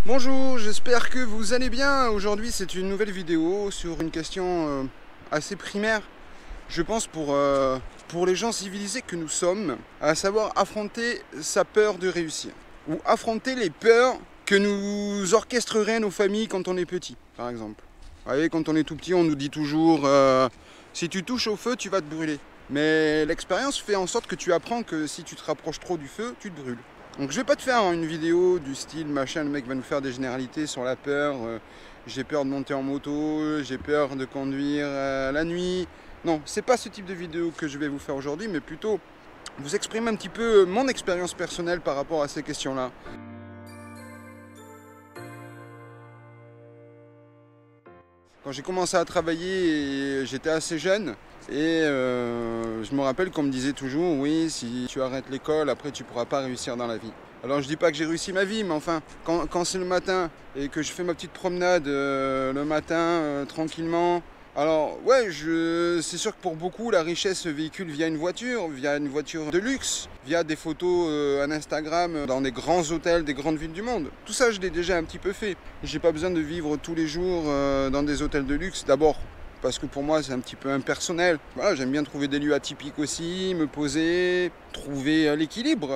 Bonjour, j'espère que vous allez bien. Aujourd'hui c'est une nouvelle vidéo sur une question assez primaire, je pense pour les gens civilisés que nous sommes, à savoir affronter sa peur de réussir, ou affronter les peurs que nous orchestreraient nos familles quand on est petit, par exemple. Vous voyez, quand on est tout petit, on nous dit toujours si tu touches au feu, tu vas te brûler. Mais l'expérience fait en sorte que tu apprends que si tu te rapproches trop du feu, tu te brûles. Donc je vais pas te faire une vidéo du style machin, le mec va nous faire des généralités sur la peur, j'ai peur de monter en moto, j'ai peur de conduire la nuit. Non, c'est pas ce type de vidéo que je vais vous faire aujourd'hui, mais plutôt vous exprimer un petit peu mon expérience personnelle par rapport à ces questions-là. Quand j'ai commencé à travailler, j'étais assez jeune et je me rappelle qu'on me disait toujours oui, si tu arrêtes l'école, après tu pourras pas réussir dans la vie. Alors je dis pas que j'ai réussi ma vie, mais enfin, quand c'est le matin et que je fais ma petite promenade le matin tranquillement, alors ouais, c'est sûr que pour beaucoup la richesse se véhicule via une voiture de luxe, via des photos en Instagram dans des grands hôtels, des grandes villes du monde. Tout ça je l'ai déjà un petit peu fait. J'ai pas besoin de vivre tous les jours dans des hôtels de luxe. D'abord parce que pour moi c'est un petit peu impersonnel. Voilà, j'aime bien trouver des lieux atypiques aussi, me poser, trouver l'équilibre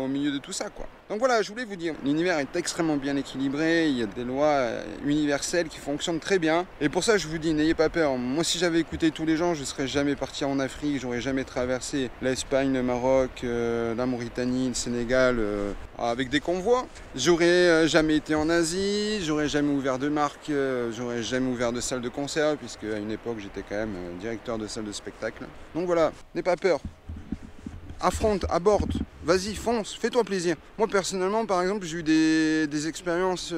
au milieu de tout ça, quoi. Donc voilà, je voulais vous dire, l'univers est extrêmement bien équilibré, il y a des lois universelles qui fonctionnent très bien. Et pour ça je vous dis, n'ayez pas peur. Moi si j'avais écouté tous les gens, je ne serais jamais parti en Afrique, j'aurais jamais traversé l'Espagne, le Maroc, la Mauritanie, le Sénégal avec des convois. J'aurais jamais été en Asie, j'aurais jamais ouvert de marque, j'aurais jamais ouvert de salle de concert, puisque à une époque j'étais quand même directeur de salle de spectacle. Donc voilà, n'aie pas peur. Affronte, aborde, vas-y, fonce, fais-toi plaisir. Moi personnellement, par exemple, j'ai eu des expériences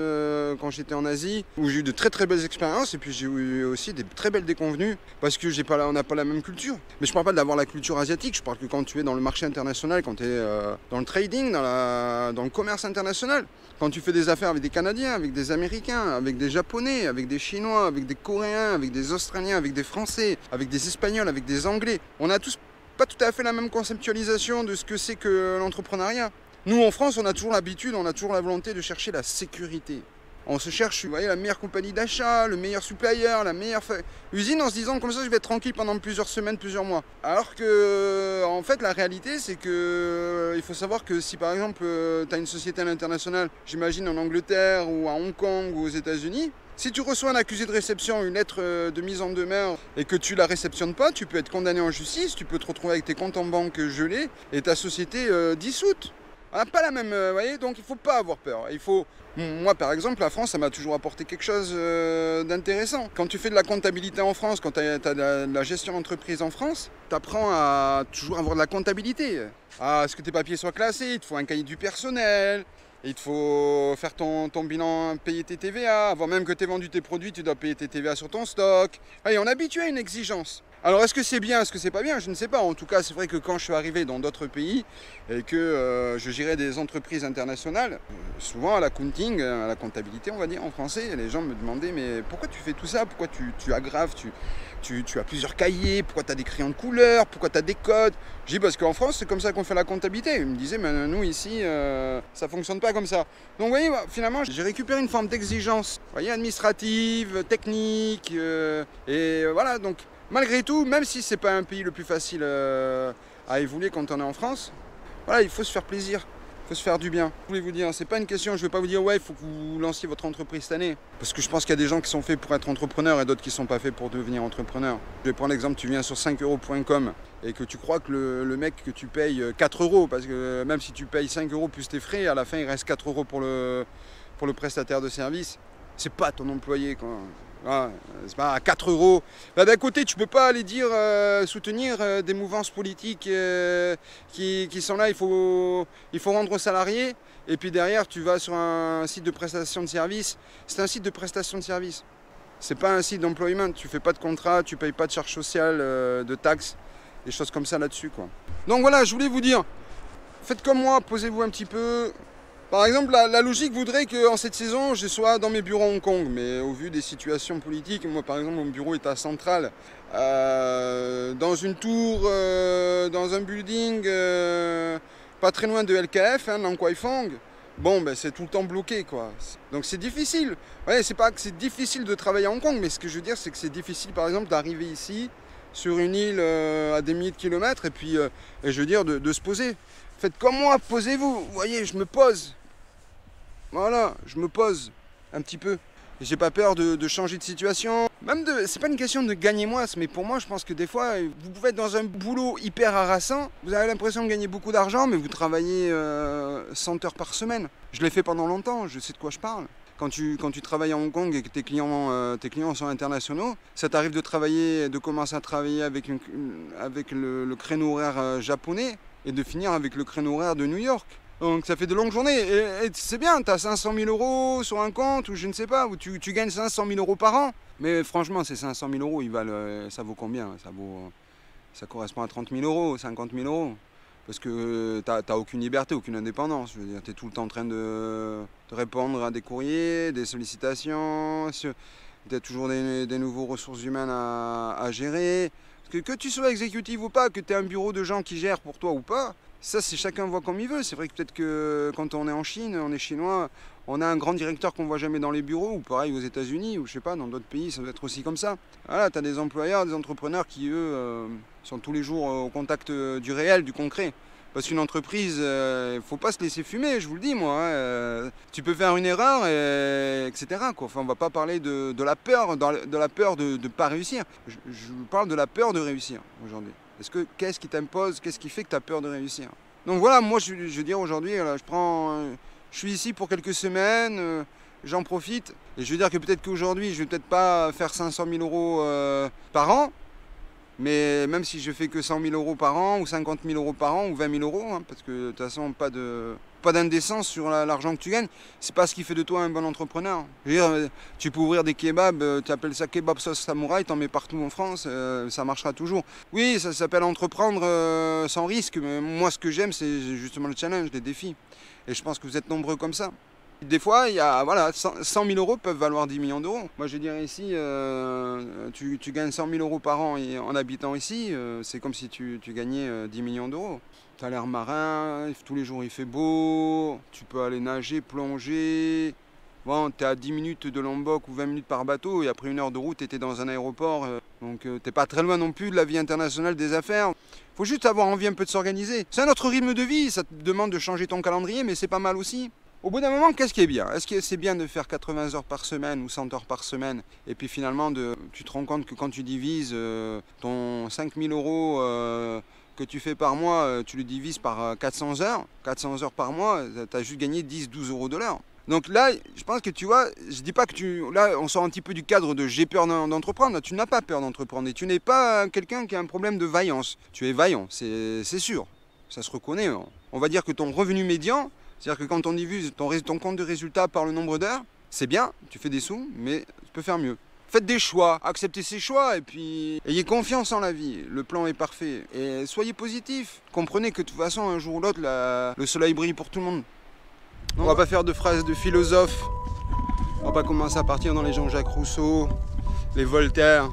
quand j'étais en Asie, où j'ai eu de très très belles expériences, et puis j'ai eu aussi des très belles déconvenues, parce que on n'a pas la même culture. Mais je parle pas d'avoir la culture asiatique, je parle que quand tu es dans le marché international, quand tu es dans le trading, dans le commerce international, quand tu fais des affaires avec des Canadiens, avec des Américains, avec des Japonais, avec des Chinois, avec des Coréens, avec des Australiens, avec des Français, avec des Espagnols, avec des Anglais, on a tous pas tout à fait la même conceptualisation de ce que c'est que l'entrepreneuriat. Nous en France, on a toujours l'habitude, on a toujours la volonté de chercher la sécurité. On se cherche, vous voyez, la meilleure compagnie d'achat, le meilleur supplier, la meilleure usine, en se disant comme ça je vais être tranquille pendant plusieurs semaines, plusieurs mois. Alors que, en fait, la réalité c'est que il faut savoir que si par exemple tu as une société à l'international, j'imagine en Angleterre ou à Hong Kong ou aux États-Unis, si tu reçois un accusé de réception, une lettre de mise en demeure et que tu la réceptionnes pas, tu peux être condamné en justice, tu peux te retrouver avec tes comptes en banque gelés et ta société dissoute. On n'a pas la même, vous voyez, donc il ne faut pas avoir peur. Moi par exemple, la France, ça m'a toujours apporté quelque chose d'intéressant. Quand tu fais de la comptabilité en France, quand tu as de la gestion d'entreprise en France, tu apprends à toujours avoir de la comptabilité. À ce que tes papiers soient classés, il te faut un cahier du personnel. Il te faut faire ton bilan, payer tes TVA. Avant même que tu aies vendu tes produits, tu dois payer tes TVA sur ton stock. Allez, on est habitué à une exigence. Alors est-ce que c'est bien, est-ce que c'est pas bien? Je ne sais pas. En tout cas, c'est vrai que quand je suis arrivé dans d'autres pays et que je gérais des entreprises internationales, souvent à l'accounting, à la comptabilité on va dire en français, les gens me demandaient mais pourquoi tu fais tout ça? Pourquoi tu aggraves, tu as plusieurs cahiers, pourquoi tu as des crayons de couleur, pourquoi tu as des codes? Je dis parce qu'en France c'est comme ça qu'on fait la comptabilité. Ils me disaient mais nous ici ça fonctionne pas comme ça. Donc vous voyez, finalement j'ai récupéré une forme d'exigence, vous voyez, administrative, technique, et voilà. Donc malgré tout, même si c'est pas un pays le plus facile à évoluer quand on est en France, voilà, il faut se faire plaisir. Il faut se faire du bien. Je voulais vous dire, c'est pas une question, je vais pas vous dire ouais, il faut que vous lanciez votre entreprise cette année. Parce que je pense qu'il y a des gens qui sont faits pour être entrepreneurs et d'autres qui sont pas faits pour devenir entrepreneurs. Je vais prendre l'exemple, tu viens sur 5euros.com et que tu crois que le mec que tu payes 4 euros, parce que même si tu payes 5 euros plus tes frais, à la fin il reste 4 euros pour le prestataire de service. C'est pas ton employé, quoi. Ah, c'est pas à 4 euros. Bah, d'un côté, tu peux pas aller dire soutenir des mouvances politiques qui sont là. Il faut rendre aux salariés. Et puis derrière, tu vas sur un site de prestation de service. C'est un site de prestation de service. C'est pas un site d'employment. Tu fais pas de contrat, tu payes pas de charges sociales, de taxes, des choses comme ça là-dessus, quoi. Donc voilà, je voulais vous dire, faites comme moi, posez-vous un petit peu. Par exemple, la logique voudrait qu'en cette saison, je sois dans mes bureaux à Hong Kong. Mais au vu des situations politiques, moi par exemple, mon bureau est à Centrale, dans une tour, dans un building, pas très loin de LKF, Lan Kwai Fong. bon, ben, c'est tout le temps bloqué, quoi. Donc c'est difficile. Ouais, c'est pas que c'est difficile de travailler à Hong Kong, mais ce que je veux dire, c'est que c'est difficile, par exemple, d'arriver ici, sur une île à des milliers de kilomètres, et puis, et je veux dire, de se poser. Faites comme moi, posez-vous. Vous voyez, je me pose. Voilà, je me pose un petit peu. J'ai pas peur de changer de situation. Même c'est pas une question de gagner moins, mais pour moi, je pense que des fois, vous pouvez être dans un boulot hyper harassant. Vous avez l'impression de gagner beaucoup d'argent, mais vous travaillez 100 heures par semaine. Je l'ai fait pendant longtemps, je sais de quoi je parle. Quand tu travailles à Hong Kong et que tes clients sont internationaux, ça t'arrive de commencer à travailler avec le créneau horaire japonais et de finir avec le créneau horaire de New York. Donc ça fait de longues journées et c'est bien, tu as 500 000 euros sur un compte ou je ne sais pas, où tu gagnes 500 000 euros par an. Mais franchement, ces 500 000 euros, ça vaut combien? Ça correspond à 30 000 euros, 50 000 euros. Parce que tu n'as aucune liberté, aucune indépendance. Je veux dire, tu es tout le temps en train de répondre à des courriers, des sollicitations. Tu as toujours des nouveaux ressources humaines à gérer. Parce que tu sois exécutif ou pas, que tu aies un bureau de gens qui gèrent pour toi ou pas, ça, c'est chacun voit comme il veut. C'est vrai que peut-être que quand on est en Chine, on est chinois, on a un grand directeur qu'on voit jamais dans les bureaux, ou pareil aux États-Unis, ou je sais pas, dans d'autres pays, ça doit être aussi comme ça. Voilà, tu as des employeurs, des entrepreneurs qui, eux, sont tous les jours au contact du réel, du concret. Parce qu'une entreprise, il ne faut pas se laisser fumer, je vous le dis, moi. Hein. Tu peux faire une erreur, etc. Quoi. Enfin, on ne va pas parler de la peur, de la peur de ne pas réussir. Je parle de la peur de réussir aujourd'hui. Qu'est-ce qui t'impose, qu'est-ce qui fait que tu as peur de réussir? Donc voilà, moi je veux dire aujourd'hui, je suis ici pour quelques semaines, j'en profite. Et je veux dire que peut-être qu'aujourd'hui, je vais peut-être pas faire 500 000 euros par an. Mais même si je fais que 100 000 euros par an, ou 50 000 euros par an, ou 20 000 euros, hein, parce que de toute façon, pas d'indécence sur l'argent que tu gagnes, c'est pas ce qui fait de toi un bon entrepreneur. Je veux dire, tu peux ouvrir des kebabs, tu appelles ça kebab sauce samouraï, t'en mets partout en France, ça marchera toujours. Oui, ça s'appelle entreprendre sans risque, mais moi ce que j'aime, c'est justement le challenge, les défis. Et je pense que vous êtes nombreux comme ça. Des fois, 100 000 euros peuvent valoir 10 millions d'euros. Moi, je veux dire ici, tu gagnes 100 000 euros par an en habitant ici, c'est comme si tu gagnais 10 millions d'euros. Tu as l'air marin, tous les jours il fait beau, tu peux aller nager, plonger. Bon, tu es à 10 minutes de Lombok ou 20 minutes par bateau et après 1 heure de route, tu étais dans un aéroport. Donc, tu n'es pas très loin non plus de la vie internationale des affaires. Il faut juste avoir envie un peu de s'organiser. C'est un autre rythme de vie, ça te demande de changer ton calendrier, mais c'est pas mal aussi. Au bout d'un moment, qu'est-ce qui est bien? Est-ce que c'est bien de faire 80 heures par semaine ou 100 heures par semaine? Et puis finalement, tu te rends compte que quand tu divises ton 5 000 euros que tu fais par mois, tu le divises par 400 heures. 400 heures par mois, tu as juste gagné 10-12 euros de l'heure. Donc là, je pense que tu vois, je dis pas que là, on sort un petit peu du cadre de j'ai peur d'entreprendre. Tu n'as pas peur d'entreprendre et tu n'es pas quelqu'un qui a un problème de vaillance. Tu es vaillant, c'est sûr. Ça se reconnaît. On va dire que ton revenu médian, c'est-à-dire que quand on divise ton compte de résultat par le nombre d'heures, c'est bien, tu fais des sous, mais tu peux faire mieux. Faites des choix, acceptez ces choix et puis ayez confiance en la vie. Le plan est parfait. Et soyez positif. Comprenez que de toute façon, un jour ou l'autre, le soleil brille pour tout le monde. On va pas faire de phrases de philosophe. On va pas commencer à partir dans les Jean-Jacques Rousseau, les Voltaire.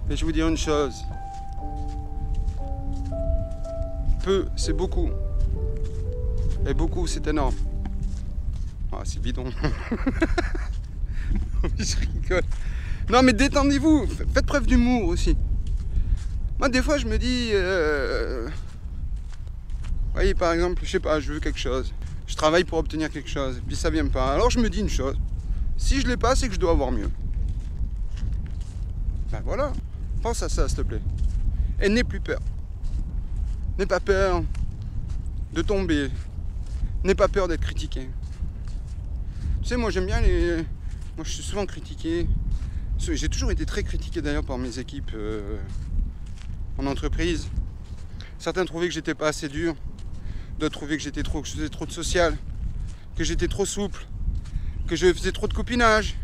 Mais je vais vous dire une chose. Peu, c'est beaucoup. Et beaucoup, c'est énorme. Ah, c'est bidon. Je rigole. Non, mais détendez-vous. Faites preuve d'humour aussi. Moi, des fois, je me dis... Vous voyez, par exemple, je sais pas, je veux quelque chose. Je travaille pour obtenir quelque chose. Et puis ça vient pas. Alors, je me dis une chose. Si je l'ai pas, c'est que je dois avoir mieux. Ben voilà. Pense à ça, s'il te plaît. Et n'aie plus peur. N'aie pas peur de tomber. N'aie pas peur d'être critiqué. Tu sais, moi j'aime bien Moi je suis souvent critiqué. J'ai toujours été très critiqué d'ailleurs par mes équipes en entreprise. Certains trouvaient que j'étais pas assez dur. D'autres trouvaient que je faisais trop de social. Que j'étais trop souple. Que je faisais trop de copinage.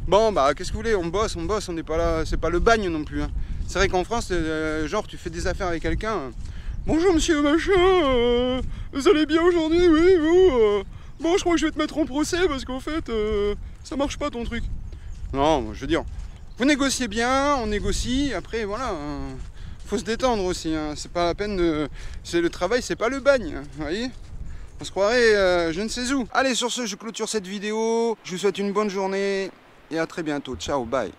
Bon bah qu'est-ce que vous voulez, on bosse, on n'est pas là, c'est pas le bagne non plus. Hein. C'est vrai qu'en France, genre tu fais des affaires avec quelqu'un. Bonjour monsieur machin, vous allez bien aujourd'hui? Oui, vous bon, je crois que je vais te mettre en procès parce qu'en fait, ça marche pas ton truc. Non, je veux dire, vous négociez bien, on négocie, après voilà, faut se détendre aussi, hein. C'est pas la peine de... Le travail, c'est pas le bagne, hein, vous voyez? On se croirait je ne sais où. Allez, sur ce, je clôture cette vidéo. Je vous souhaite une bonne journée et à très bientôt. Ciao, bye.